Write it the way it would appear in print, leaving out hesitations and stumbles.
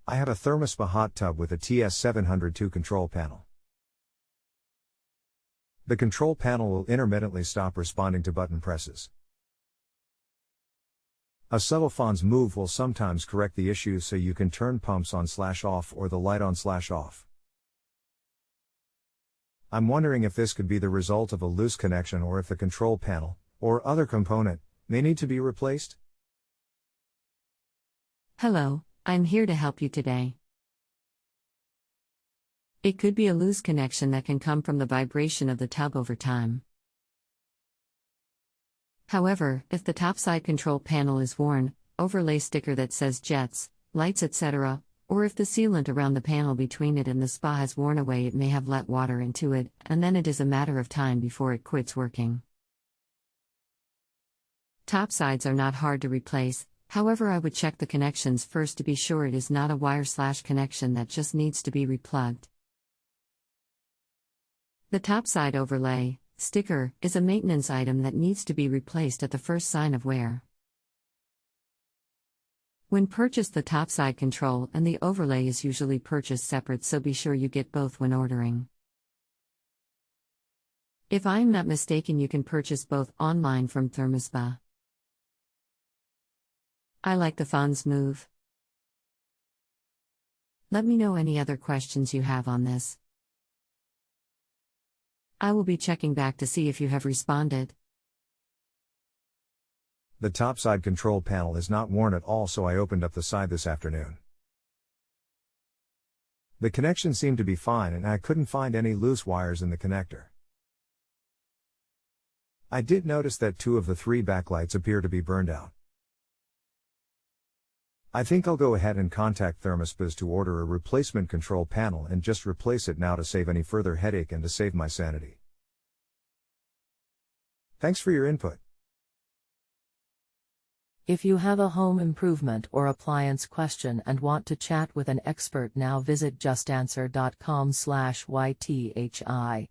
I have a Thermospa hot tub with a TS702 control panel. The control panel will intermittently stop responding to button presses. A subtle Fonz move will sometimes correct the issue so you can turn pumps on/off or the light on/off. I'm wondering if this could be the result of a loose connection or if the control panel, or other component, may need to be replaced. Hello, I'm here to help you today. It could be a loose connection that can come from the vibration of the tub over time. However, if the topside control panel is worn, overlay sticker that says jets, lights etc., or if the sealant around the panel between it and the spa has worn away, it may have let water into it, and then it is a matter of time before it quits working. Topsides are not hard to replace, however I would check the connections first to be sure it is not a wire/connection that just needs to be replugged. The topside overlay sticker is a maintenance item that needs to be replaced at the first sign of wear. When purchased, the topside control and the overlay is usually purchased separate, so be sure you get both when ordering. If I am not mistaken, you can purchase both online from Thermospa. I like the Fonz move. Let me know any other questions you have on this. I will be checking back to see if you have responded. The topside control panel is not worn at all, so I opened up the side this afternoon. The connection seemed to be fine and I couldn't find any loose wires in the connector. I did notice that 2 of the 3 backlights appear to be burned out. I think I'll go ahead and contact Thermospa to order a replacement control panel and just replace it now to save any further headache and to save my sanity. Thanks for your input. If you have a home improvement or appliance question and want to chat with an expert, now visit JustAnswer.com/YTHI.